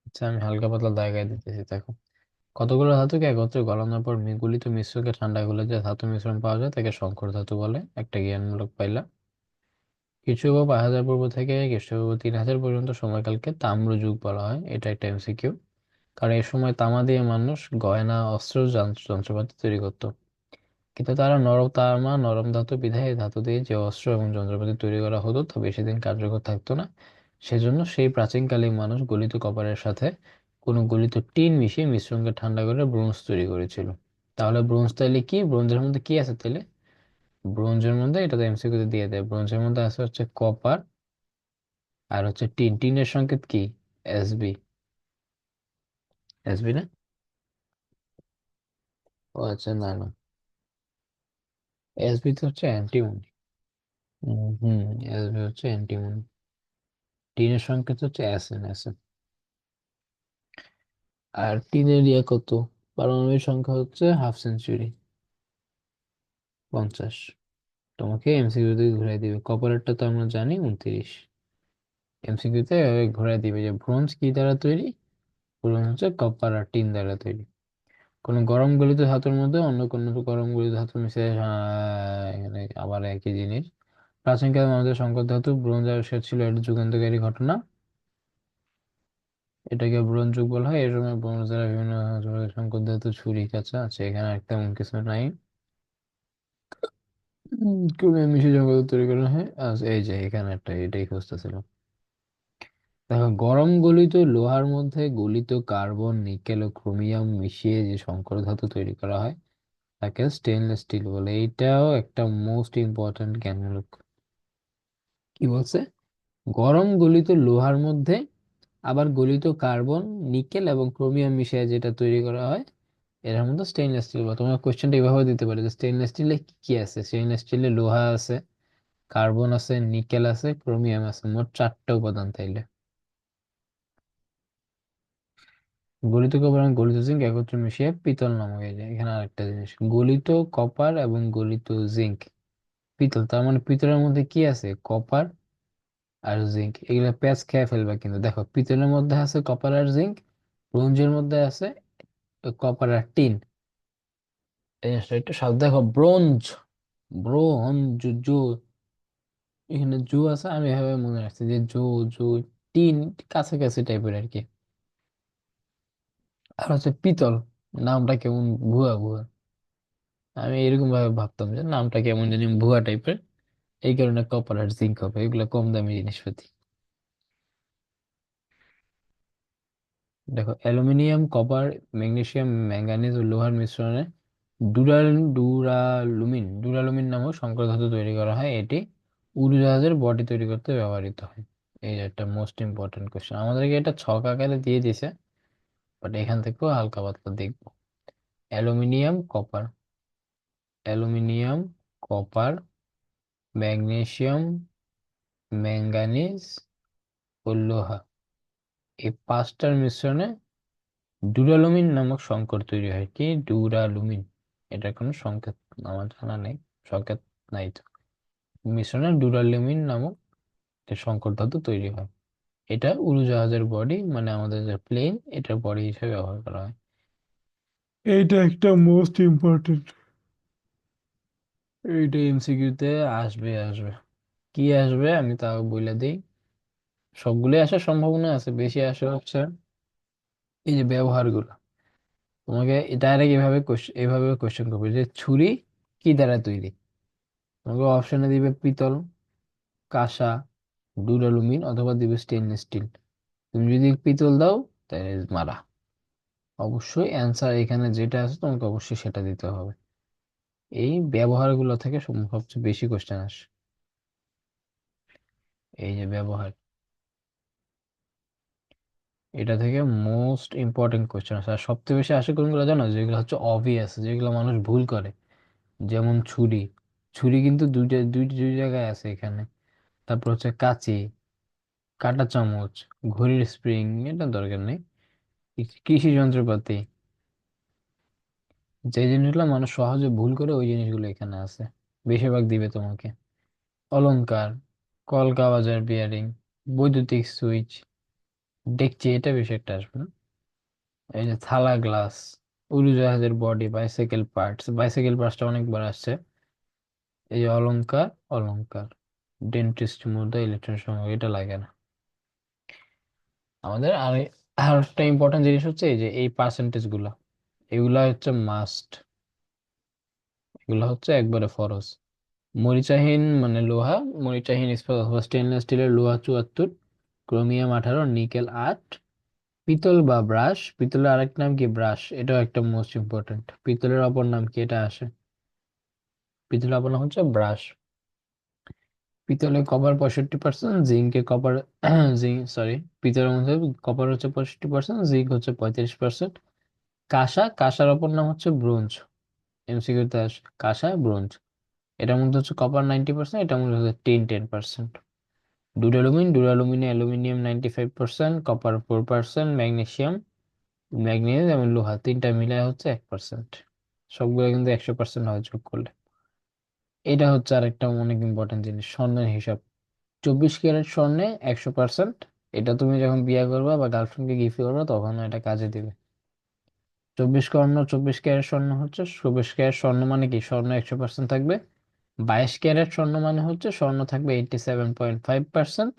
আচ্ছা, আমি হালকা পাতলা দাগায় দিতেছি, দেখো। কতগুলো ধাতুকে একত্রে গলানোর পর গলিত মিশ্রকে ঠান্ডা করলে যে ধাতু মিশ্রণ পাওয়া যায় তাকে সংকর ধাতু বলে। একটা জ্ঞানমূলক পাইলা। খ্রিস্টপূর্ব 5000 পূর্ব থেকে খ্রিস্টপূর্ব 3000 পর্যন্ত সময়কালকে তাম্র যুগ বলা হয়, এটা একটা এমসিকিউ। কারণ এই সময় তামা দিয়ে মানুষ গয়না, অস্ত্র, যন্ত্রপাতি তৈরি করতো। কিন্তু তারা নরম ধাতু বিধায় এই ধাতু দিয়ে যে অস্ত্র এবং যন্ত্রপাতি তৈরি করা হতো তা বেশি দিন কার্যকর থাকতো না। সেজন্য সেই প্রাচীনকালীন মানুষ গলিত কপারের সাথে কোনো গলিত টিন মিশিয়ে মিশ্রণকে ঠান্ডা করে ব্রোঞ্জ তৈরি করেছিল। তাহলে ব্রোঞ্জ তাইলে কি, ব্রোঞ্জের মধ্যে কি আছে তাহলে? ব্রোঞ্জের মধ্যে, এটা তো এমসিকিউ তে দিয়ে দেয়, ব্রোঞ্জের মধ্যে আছে হচ্ছে কপার আর হচ্ছে টিন। টিনের সংকেত কি? এসবি। এসবি না? ও আচ্ছা, না না, এসবি তো হচ্ছে অ্যান্টিমনি। হুম, এসবি হচ্ছে অ্যান্টিমনি। টিনের সংকেত হচ্ছে এসএন, এসএন। আর টিনের ইয়ে কত, পারমাণবিক সংখ্যা হচ্ছে হাফ সেঞ্চুরি, 50। তোমাকে এমসিকিউ দিয়ে ঘুরাই দিবে, কপারেরটা তো আমরা জানি 29। এমসিকিউ তে এভাবে ঘুরাই দিবে যে ব্রোঞ্জ কি দ্বারা তৈরি। ব্রোঞ্জ হচ্ছে কপার আর টিন দ্বারা তৈরি। কোন গরম গলিত ধাতুর মধ্যে অন্য কোন গরম গলিত ধাতু মিশে, এখানে আবার একই জিনিস। প্রাচীনকালে আমাদের সংকর ধাতু ব্রোঞ্জ আবিষ্কার ছিল, এটা যুগান্তকারী ঘটনা। এটাকে ব্রোঞ্জ যুগ বলা হয়। এর সময় ব্রোঞ্জ দ্বারা বিভিন্ন ধরনের সংকর ধাতু, ছুরি, কাঁচা আছে, এখানে আর তেমন কিছু নাই। ক্রোমিয়াম মিশিয়ে জগৎ তৈরি করা হয়। এই যে এখানে একটা, এটাই খুঁজতেছিল। দেখো, গরম গলিত লোহার মধ্যে গলিত কার্বন, নিকেল ও ক্রোমিয়াম মিশিয়ে যে সংকর ধাতু তৈরি করা হয় তাকে স্টেনলেস স্টিল বলে। এইটাও একটা মোস্ট ইম্পর্ট্যান্ট জ্ঞানমূলক। কি বলছে? গরম গলিত লোহার মধ্যে আবার গলিত কার্বন, নিকেল এবং ক্রোমিয়াম মিশিয়ে যেটা তৈরি করা হয় এর মধ্যে স্টেইনলেস স্টিল। বা তোমার কোশ্চেনটা এইভাবে দিতে পারে যে স্টেইনলেস স্টিলে কি কি আছে। স্টেইনলেস স্টিলে লোহা আছে, কার্বন আছে, নিকেল আছে, ক্রোমিয়াম আছে, মোট 4টা উপাদান তাইলে। গলিত কপার এবং গলিত জিঙ্ক একত্রে মিশিয়ে পিতল নামক, এই যে এখানে আরেকটা জিনিস, গলিত কপার এবং গলিত জিঙ্ক পিতল। তার মানে পিতলের মধ্যে কি আছে? কপার আর জিঙ্ক। এগুলা প্যাচ খেয়ে ফেলবা কিন্তু। দেখো, পিতলের মধ্যে আছে কপার আর জিঙ্ক, ব্রোঞ্জের মধ্যে আছে কপার আর টিন। এই জিনিসটা একটু সাথে দেখো, ব্রোঞ্জ, ব্রোঞ্জ, জো, এখানে জো আছে, আমি এভাবে মনে রাখছি যে জো, জো, টিন, কাছাকাছি টাইপের আর কি। আর হচ্ছে পিতল, নামটা কেমন ভুয়া ভুয়া। আমি এরকম ভাবে ভাবতাম যে নামটা কেমন জানি ভুয়া টাইপের, এই কারণে কপার আর জিঙ্ক হবে, এগুলো কম দামি জিনিসপাতি। দেখো, অ্যালুমিনিয়াম, কপার, ম্যাগনেসিয়াম, ম্যাঙ্গানিজ ও লোহার মিশ্রণে ডুরালুমিন নামক সংকর ধাতু তৈরি করা হয়। এটি উড়োজাহাজের বডি তৈরি করতে ব্যবহৃত হয়। এই যে একটা মোস্ট ইম্পর্টেন্ট কোশ্চেন, আমাদেরকে এটা ছক আকারে দিয়ে দিছে, বাট এখান থেকেও হালকা পাতলা দেখবো। Aluminium, copper, aluminium, copper, magnesium, manganese ও লোহা, এই পাঁচটার মিশ্রণে ডুরালুমিন নামক সংকর তৈরি হয়। কি ডুরালুমিন? এটার কোনো সংকেত আমার জানা নেই, সংকেত নাই তো। মিশ্রণে ডুরালুমিন নামক একটা সংকর ধাতু তৈরি হয়। এটা উড়োজাহাজের বডি, মানে আমাদের যে প্লেন, এটার বডি হিসেবে ব্যবহার করা হয়। এইটা একটা মোস্ট ইম্পর্টেন্ট, এইটা এমসিকিউ তে আসবে আসবে। কি আসবে আমি তাও বলে দিই। সবগুলোই আসার সম্ভাবনা আছে, বেশি আসে হচ্ছে এই যে ব্যবহারগুলো। তোমাকে ডাইরেক্ট এভাবে কোশ্চেন করবে যে ছুরি কি দ্বারা তৈরি। তোমাকে অপশনে দিবে পিতল, কাঁসা, ডুরালুমিন, অথবা দিবে স্টেনলেস স্টিল। তুমি যদি পিতল দাও তাহলে মারা। অবশ্যই অ্যান্সার এখানে যেটা আছে তোমাকে অবশ্যই সেটা দিতে হবে। এই ব্যবহারগুলো থেকে সবচেয়ে বেশি কোশ্চেন আসে। এই যে ব্যবহার, এটা থেকে মোস্ট ইম্পর্টেন্ট কোশ্চেন আসে। আর সবচেয়ে বেশি আসে কোনগুলো জানো? যেগুলো হচ্ছে অবভিয়াস, যেগুলো মানুষ ভুল করে। যেমন ছুরি, ছুরি কিন্তু দুই জায়গায় আছে এখানে। তারপর হচ্ছে কাঁচি, কাঁটা চামচ, ঘড়ির স্প্রিং, এটা দরকার নেই। কৃষি যন্ত্রপাতি, যে জিনিসগুলো মানুষ সহজে ভুল করে ওই জিনিসগুলো এখানে আছে, বেশিরভাগ দিবে তোমাকে। অলংকার, কলকা বাজার বিয়ারিং, বৈদ্যুতিক সুইচ, ডেকচি, এটা বেশি একটা আসবে না। এই যে থালা, গ্লাস, উড়োজাহাজের বডি, বাইসাইকেল পার্টসটা অনেকবার আসছে। এই যে অলংকার, অলংকার, ডেন্টিস্ট, মুদ্রা, ইলেকট্রনিক্স, এটা লাগে না আমাদের। আর আর একটা ইম্পর্টেন্ট জিনিস হচ্ছে এই যে এই পার্সেন্টেজ গুলা, এগুলা হচ্ছে মাস্ট, এগুলা হচ্ছে একবারে ফরজ। মরিচাহীন মানে লোহা, মরিচাহীন ইস্পাত অথবা স্টেনলেস স্টিলের লোহা 74, ক্রোমিয়াম 18, নিকেল 8। পিতল বা ব্রাশ, পিতলের আরেক নাম কি ব্রাশ, এটাও একটা মোস্ট ইম্পর্টেন্ট। পিতলের অপর নাম কি এটা আসে, পিতলের অপর নাম হচ্ছে ব্রাশ। পিতলে কপার 65%, জিঙ্কে কপার জিঙ্ক সরি পিতলের মধ্যে কপার হচ্ছে 65%, জিঙ্ক হচ্ছে 35%। কাঁসা, কাঁসার অপর নাম হচ্ছে ব্রোঞ্জ, এমসিকিউতে আসে কাঁসা ব্রোঞ্জ। এটার মধ্যে হচ্ছে কপার 90%, এটার মধ্যে হচ্ছে টিন 10%। ডুরালুমিন, ডুরালুমিনে অ্যালুমিনিয়াম 95%, কপার 4%, ম্যাগনেসিয়াম, ম্যাগনেসিয়াম এবং লোহা তিনটা মিলে হচ্ছে 1%। সবগুলো কিন্তু 100% হয় যোগ করলে। এটা হচ্ছে আরেকটা অনেক ইম্পর্টেন্ট জিনিস, স্বর্ণের হিসাব। 24 ক্যারেট স্বর্ণে 100%। এটা তুমি যখন বিয়ে করবা বা গার্লফ্রেন্ডকে গিফট করবা তখন এটা কাজে দিবে। 24 ক্যারেট স্বর্ণ হচ্ছে, 24 ক্যারেট স্বর্ণ মানে কি, স্বর্ণ 100% থাকবে। 22 ক্যারেট স্বর্ণ মানে হচ্ছে স্বর্ণ থাকবে 87.5%,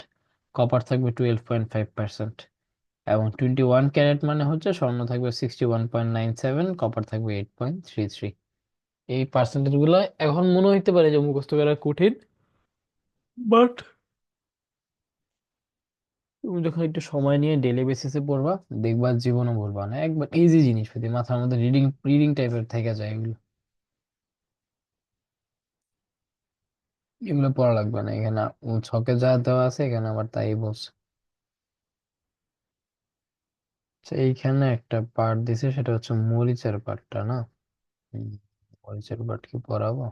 কপার থাকবে 12.5%। এবং 21 ক্যারেট মানে হচ্ছে স্বর্ণ থাকবে 61.97, কপার থাকবে 8.33। এই পার্সেন্টেজ গুলো এখন মনে হইতে পারে যে মুখস্থ করা কঠিন, বাট তুমি যখন একটু সময় নিয়ে ডেলি বেসিসে পড়বা, দেখবা জীবনও ভুলবা না, একবার ইজি জিনিস পেতে মাথার মধ্যে রিডিং রিডিং টাইপের থেকে যায় এগুলো। এগুলো পড়া লাগবে না এখানে, ছকে যা দেওয়া আছে এখানে আবার তাই বলছে। আচ্ছা, এইখানে একটা পার্ট দিছে, সেটা হচ্ছে মরিচের পার্টটা না। হুম, মরিচের পার্ট কি পড়াবো?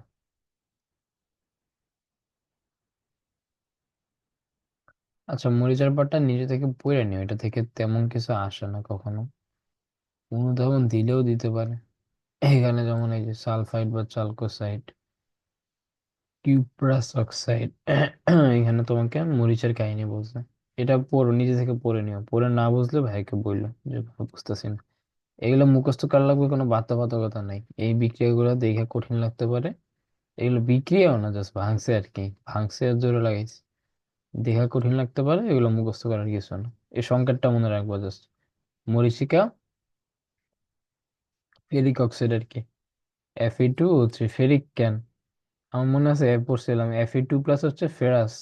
আচ্ছা, মরিচের পার্টটা নিজে থেকে পড়ে নিও, এটা থেকে তেমন কিছু আসে না কখনো, অনুধাবন দিলেও দিতে পারে। এখানে যেমন এই যে সালফাইড বা চালকোসাইড, কিউপ্রাস অক্সাইড, এখানে তোমাকে মরিচের কাহিনী বলছে। এটা পড়ো, নিজে থেকে পড়ে নিও, পড়ে না বুঝলে ভাইকে বললো যে ভাই বুঝতেছি না। এগুলো মুখস্থ করা লাগবে, কোনো বাধ্যবাধকতা নাই। এই বিক্রিয়াগুলো দেখে কঠিন লাগতে পারে, এগুলো বিক্রিয়াও না, জাস্ট ভাঙছে আর কি, ভাঙছে আর জোরে লাগাইছে। দেখা কঠিন লাগতে পারে, এগুলো মুখস্থ করার কিছু না। এই সংকেতটা মনে রাখবো জাস্ট, মরিচিকা ফেরিক অক্সাইড আর কি, Fe2O3 ফেরিক কেন, আমার মনে আছে পড়ছিলাম Fe2+ হচ্ছে ফেরাস,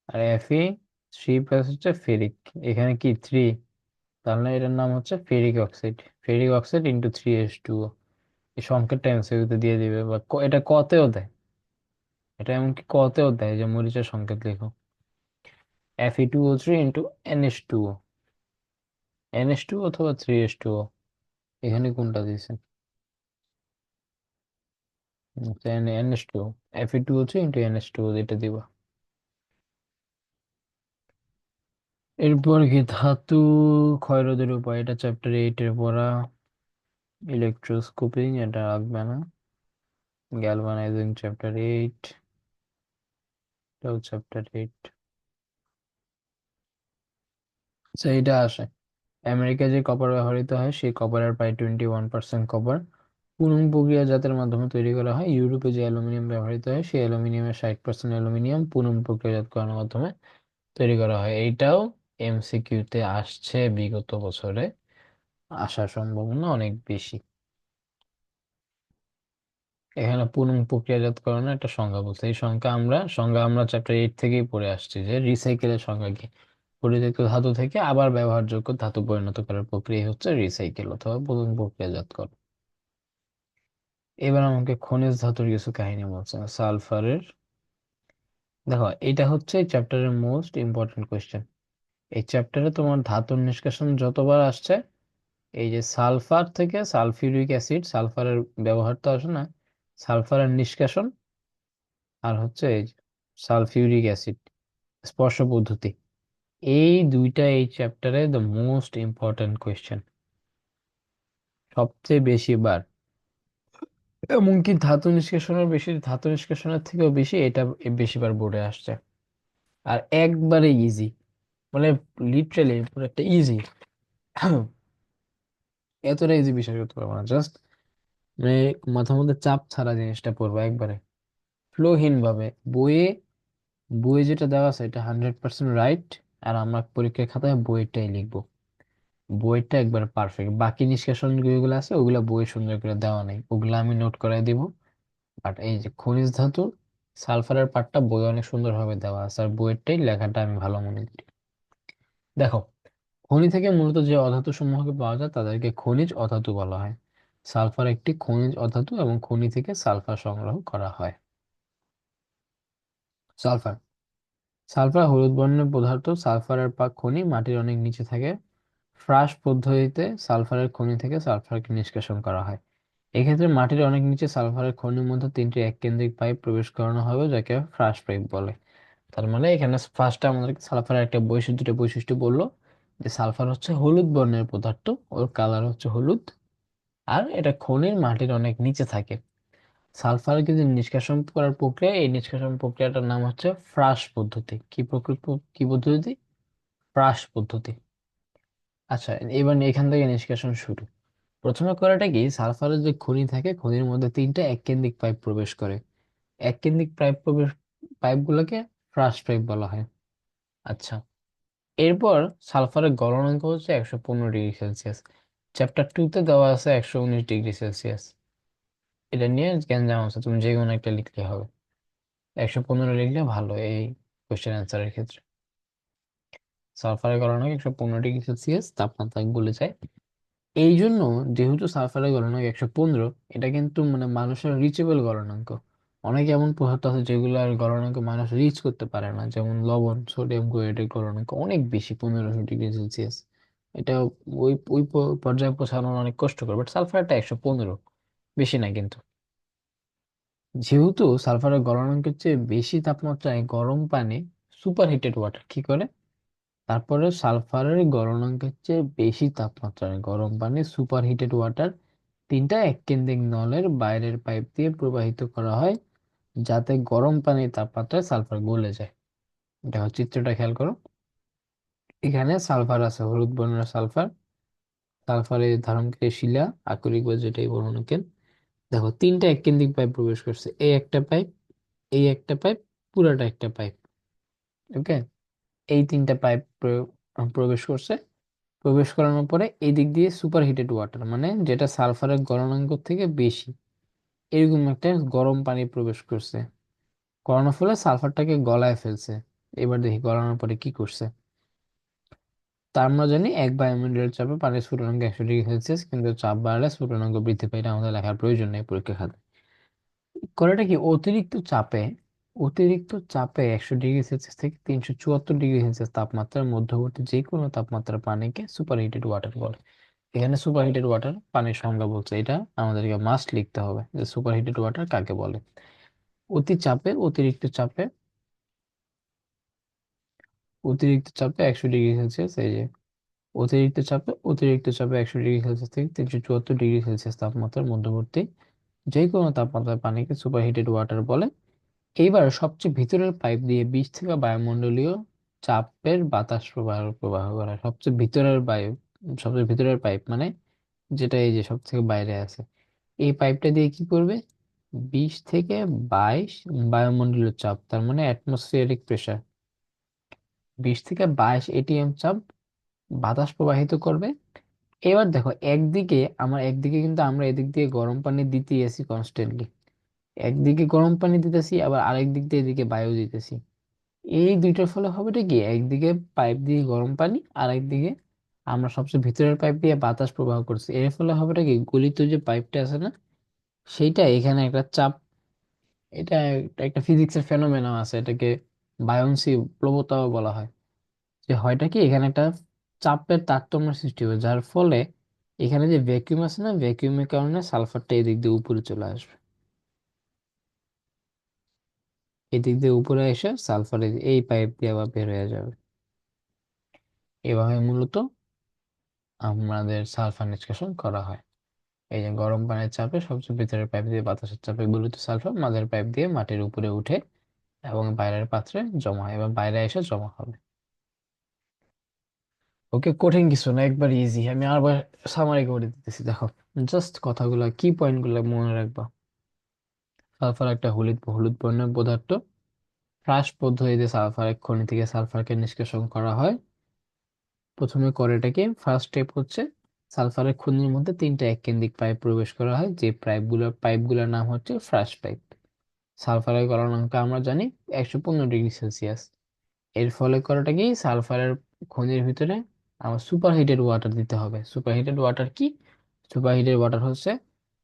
আর Fe3+ হচ্ছে ফেরিক। এখানে কি 3, তাহলে এটার নাম হচ্ছে ferric oxide, ferric oxide into 3H2O। এই সংকেতটা এমসিকিউতে দিয়ে দিবে, বা এটা কতেও দেয়, এটা এমনকি কতেও দেয় যে মরিচের সংকেত লিখো, Fe2O3 ইন্টু NH2O, NH2 অথবা 3H2O, এখানে কোনটা দিয়েছে? NH2O, Fe2O3 ইন্টু NH2O এটা দিবা। এরপর কি ধাতু ক্ষয়রোধের উপায়, এটা চ্যাপ্টার 8 এর পড়া। ইলেকট্রোস্কোপিং এটা রাখবে না। গ্যালভানাইজিং চ্যাপ্টার 8, এটাও চ্যাপ্টার 8। আচ্ছা, এটা আসে আমেরিকায় যে কপার ব্যবহৃত হয় সেই কপারের প্রায় 21% কপার পুনঃ প্রক্রিয়াজাতের মাধ্যমে তৈরি করা হয়। ইউরোপে যে অ্যালুমিনিয়াম ব্যবহৃত হয় সেই অ্যালুমিনিয়ামের 60% অ্যালুমিনিয়াম পুনঃ প্রক্রিয়াজাতকরণের মাধ্যমে তৈরি করা হয়। এইটাও এমসিকিউতে আসছে বিগত বছরে, আসার সম্ভাবনা অনেক বেশি। এখানে পুনঃ প্রক্রিয়াজাতকরণের একটা সংজ্ঞা বলছে, এই সংজ্ঞা আমরা চ্যাপ্টার 8 থেকেই পড়ে আসছি, যে রিসাইকেলের সংজ্ঞা কি, পরিত্যক্ত ধাতু থেকে আবার ব্যবহারযোগ্য ধাতু পরিণত করার প্রক্রিয়া হচ্ছে রিসাইকেল অথবা পুনঃ প্রক্রিয়াজাতকরণ। এবার আমাকে খনিজ ধাতুর কিছু কাহিনী বলছে, সালফারের। দেখো, এটা হচ্ছে চ্যাপ্টারের মোস্ট ইম্পর্টেন্ট কোয়েশ্চেন। এই চ্যাপ্টারে তোমার ধাতুর নিষ্কাশন যতবার আসছে, এই যে সালফার থেকে সালফিউরিক অ্যাসিড, সালফারের ব্যবহার তো আসে না, সালফারের নিষ্কাশন, আর হচ্ছে এই সালফিউরিক অ্যাসিড স্পর্শ পদ্ধতি, এই দুইটা এই চ্যাপ্টারে দ্য মোস্ট ইম্পর্টেন্ট কোয়েশ্চেন, সবচেয়ে বেশি বার। এমনকি ধাতু নিষ্কাশনের থেকেও বেশি এটা বেশিবার বোর্ডে আসছে। আর একবারে ইজি, মানে লিটারালি পুরো একটা ইজি, এতটা ইজি বিশ্বাস করতে পারবো না, জাস্ট মানে মাথার মধ্যে চাপ ছাড়া জিনিসটা পড়বো একবারে ফ্লোহীন ভাবে। বইয়ে বইয়ে যেটা দেওয়া আছে এটা 100% রাইট, আর আমরা পরীক্ষার খাতায় বইটাই লিখবো। বইটা একবার পারফেক্ট, বাকি নিষ্কাশন যেগুলো আছে ওগুলা বইয়ে সুন্দর করে দেওয়া নেই, ওগুলো আমি নোট করাই দিব। বাট এই যে খনিজ ধাতু সালফারের পার্টটা বই অনেক সুন্দরভাবে দেওয়া আছে, আর বইয়েরটাই লেখাটা আমি ভালো মনে করি। দেখো, খনি থেকে মূলত যে অধাতু সমূহকে পাওয়া যায় তাদেরকে খনিজ অধাতু বলা হয়। সালফার একটি খনিজ অধাতু এবং খনি থেকে সালফার সংগ্রহ করা হয়। সালফার সালফার হলুদ বর্ণের পদার্থ। সালফারের খনি মাটির অনেক নিচে থাকে। ফ্রাস পদ্ধতিতে সালফারের খনি থেকে সালফারকে নিষ্কাশন করা হয়। এক্ষেত্রে মাটির অনেক নিচে সালফারের খনির মধ্যে তিনটি এককেন্দ্রিক পাইপ প্রবেশ করানো হবে, যাকে ফ্রাস পাইপ বলে। তার মানে এখানে ফার্স্টে আমাদেরকে সালফারের একটা বৈশিষ্ট্য বললো, যে সালফার হচ্ছে হলুদ বর্ণের পদার্থ, ওর কালার হচ্ছে হলুদ, আর এটা খনির মাটির অনেক নিচে থাকে। সালফার কিন্তু নিষ্কাশন করার প্রক্রিয়া, এই নিষ্কাশন প্রক্রিয়াটার নাম হচ্ছে ফ্রাস পদ্ধতি। কি পদ্ধতি? ফ্রাস পদ্ধতি। আচ্ছা, এবার এখান থেকে নিষ্কাশন শুরু। প্রথমে করাটা কি, সালফারের যে খনি থাকে খনির মধ্যে তিনটা এককেন্দ্রিক পাইপ প্রবেশ করে। এককেন্দ্রিক পাইপগুলোকে ফ্রাস পাইপ বলা হয়। আচ্ছা, এরপর সালফারের গলনাঙ্ক হচ্ছে 115°C। চ্যাপ্টার 2 তে দেওয়া আছে 119°C। এটা নিয়ে গ্যাঞ্জাম আছে, তুমি যে কোনো একটা লিখলে হবে। 115 লিখলে ভালো এই কোশ্চেন অ্যান্সারের ক্ষেত্রে। সালফারের গলনাঙ্ক 115°C তাপমাত্রায় গলে যায়। এই জন্য, যেহেতু সালফারের গলনাঙ্ক 115, এটা কিন্তু মানে মানুষের রিচেবল গলনাঙ্ক। অনেক এমন পদার্থ আছে যেগুলোর গলনাঙ্ক মানুষ রিচ করতে পারে না, যেমন লবণ, সোডিয়াম ক্লোরাইডের গলনাঙ্ক অনেক বেশি, 1500°C। এটা ওই পর্যায়ে পৌঁছানো অনেক কষ্টকর, বাট সালফারটা 115, বেশি না কিন্তু। যেহেতু সালফারের গলনাঙ্কের চেয়ে বেশি তাপমাত্রায় গরম পানি সুপার হিটেড ওয়াটার কি করে, তারপরে সালফারের গলনাঙ্কের চেয়ে বেশি তাপমাত্রায় গরম পানি সুপার হিটেড ওয়াটার তিনটা এককেন্দ্রিক নলের বাইরের পাইপ দিয়ে প্রবাহিত করা হয়, যাতে গরম পানির তাপমাত্রায় সালফার গলে যায়। দেখো চিত্রটা খেয়াল করো, এখানে সালফার আছে, হলুদ বর্ণের সালফার। সালফারের ধারণকারী শিলা, আকরিক বা যেটাই বলো না কেন। দেখো তিনটা এককেন্দ্রিক পাইপ প্রবেশ করছে, এই একটা পাইপ, এই একটা পাইপ, পুরাটা একটা পাইপ। ওকে, এই তিনটা পাইপ প্রবেশ করছে। প্রবেশ করানোর পরে এই দিক দিয়ে সুপার হিটেড ওয়াটার, মানে যেটা সালফারের গলনাঙ্ক থেকে বেশি, এরকম একটা গরম পানি প্রবেশ করছে। করানোর ফলে সালফারটাকে গলায় ফেলছে। এবার দেখি গলানোর পরে কি করছে। তা আমরা জানি এক বায়ুমণ্ডলের চাপে পানির স্ফুটনাঙ্ক 100°C, কিন্তু চাপ বাড়লে স্ফুটনাঙ্ক বৃদ্ধি পায়, এটা আমাদের লেখার প্রয়োজন নেই পরীক্ষা খাতে। করাটা কি, অতিরিক্ত চাপে 100°C থেকে 374°C তাপমাত্রার মধ্যবর্তী যে কোনো তাপমাত্রার পানিকে সুপার হিটেড ওয়াটার বলে। এখানে সুপার হিটেড ওয়াটার পানির সংজ্ঞা বলছে, এটা আমাদেরকে মাস্ট লিখতে হবে যে সুপার হিটেড ওয়াটার কাকে বলে। অতিরিক্ত চাপে অতিরিক্ত চাপে 100°C, এই যে অতিরিক্ত চাপে 100°C থেকে 374°C তাপমাত্রার মধ্যবর্তী যে কোনো তাপমাত্রার পানিকে সুপার হিটেড ওয়াটার বলে। এইবার সবচেয়ে ভিতরের পাইপ দিয়ে 20 থেকে বায়ুমণ্ডলীয় চাপের বাতাস প্রবাহ প্রবাহ করা হয়। সবচেয়ে ভিতরের পাইপ মানে যেটা এই যে সব থেকে বাইরে আছে, এই পাইপটা দিয়ে কি করবে, 20 থেকে 22 বায়ুমণ্ডলীয় চাপ, তার মানে অ্যাটমসফিয়ারিক প্রেসার, 20 থেকে 22 চাপ বাতাস প্রবাহিত করবে। এবার দেখো, একদিকে কিন্তু আমরা এদিক দিয়ে গরম পানি দিতেই আছি কনস্ট্যান্টলি, একদিকে গরম পানি দিতেছি, আবার আরেক দিক দিয়ে এদিকে বায়ু দিতেছি। এই দুইটার ফলে হবেটা কি, একদিকে পাইপ দিয়ে গরম পানি, আর একদিকে আমরা সবচেয়ে ভিতরের পাইপ দিয়ে বাতাস প্রবাহ করছি, এর ফলে হবেটা কি, গলিত যে পাইপটা আছে না, সেইটা এখানে একটা চাপ, এটা একটা ফিজিক্সের ফেনোমেনা আছে, এটাকে বায়ন্সি প্রবণতাও বলা হয়। যে হয়টা কি, এখানে একটা চাপের তারতম্য সৃষ্টি হবে, যার ফলে এখানে যে ভ্যাকুয়াম আছে না, ভ্যাকুয়ামের কারণে সালফারটা এদিক দিয়ে উপরে চলে আসবে, এদিক দিয়ে উপরে এসে সালফার এই পাইপ দিয়ে আবার বের হয়ে যাবে। এভাবে মূলত আমাদের সালফার নিষ্কাশন করা হয়। এই যে গরম পানির চাপে সবচেয়ে ভিতরের পাইপ দিয়ে বাতাসের চাপে গলিত সালফার মাঝের পাইপ দিয়ে মাটির উপরে উঠে এবং বাইরের পাত্রে জমা হয় এবং বাইরে এসে জমা হবে। ওকে, কঠিন কিছু না, একবার ইজি। আমি আবার সামারি করে দিতেছি, দেখো জাস্ট কথাগুলো, কি পয়েন্ট গুলো মনে রাখবা। সালফার একটা হলুদ হলুদ বর্ণের পদার্থ। ফ্রাস পদ্ধতিতে সালফার খনি থেকে সালফারকে নিষ্কাশন করা হয়। প্রথমে করেটাকে ফার্স্ট স্টেপ হচ্ছে সালফারের খনির মধ্যে তিনটা এককেন্দ্রিক পাইপ প্রবেশ করা হয়, যে পাইপগুলোর নাম হচ্ছে ফ্রাশ পাইপ। সালফারের গলনাঙ্ক আমরা জানি 115°C। এর ফলে করাটা কি, সালফারের খনির ভিতরে আমার সুপার হিটেড ওয়াটার দিতে হবে। সুপার হিটেড ওয়াটার কি? সুপার হিটেড ওয়াটার হচ্ছে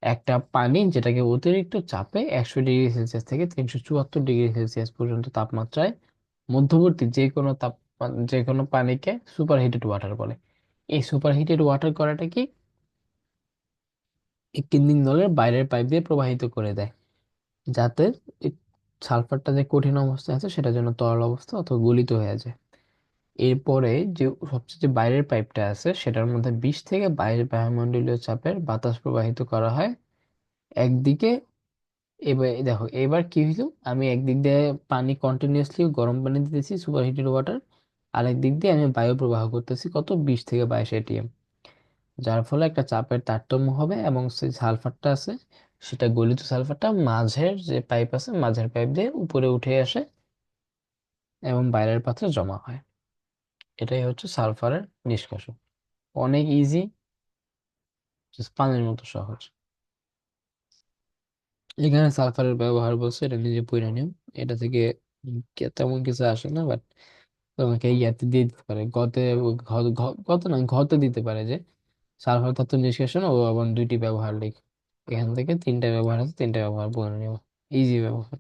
একটা পানি যেটাকে অতিরিক্ত চাপে 100°C থেকে 374°C পর্যন্ত তাপমাত্রায় মধ্যবর্তী যে কোনো পানিকে সুপার হিটেড ওয়াটার বলে। এই সুপার হিটেড ওয়াটার করাটা কি, এই কিন্দিং নলের বাইরের পাইপ দিয়ে প্রবাহিত করে দেয়, যাতে এই সালফারটা যে কঠিন অবস্থায় আছে সেটা যেন তরল অবস্থা অথবা গলিত হয়ে যায়। এরপরে যে সবচেয়ে যে বাইরের পাইপটা আছে সেটার মধ্যে 20 থেকে 22 বায়ুমণ্ডলীয় চাপের বাতাস প্রবাহিত করা হয় একদিকে। এবার দেখো এবার কি হইলো, আমি একদিক দিয়ে পানি কন্টিনিউয়াসলি গরম পানি দিতেছি সুপার হিটেড ওয়াটার, আর একদিক দিয়ে আমি বায়ু প্রবাহ করতেছি কত, 20 থেকে 22 ATM, যার ফলে একটা চাপের তারতম্য হবে এবং সেই সালফারটা আছে সেটা গলিত সালফারটা মাঝের যে পাইপ আছে মাঝের পাইপ দিয়ে উপরে উঠে আসে এবং বাইরের পাত্রে জমা হয়। এটাই হচ্ছে সালফারের নিষ্কাশন। অনেক ইজি, পানির মতো সহজ। এখানে সালফারের ব্যবহার বলছে, এটা নিজে পড়ে নিও। এটা থেকে তেমন কিছু আসে না, বাট তোমাকে ইয়াতে দিয়ে দিতে পারে, গতে না ঘতে দিতে পারে যে সালফার তত্ত্ব নিষ্কাশন ও এবং দুইটি ব্যবহার লিখ। এখান থেকে তিনটা ব্যবহার আছে, তিনটা ব্যবহার বলে নিও। ইজি ব্যবহার।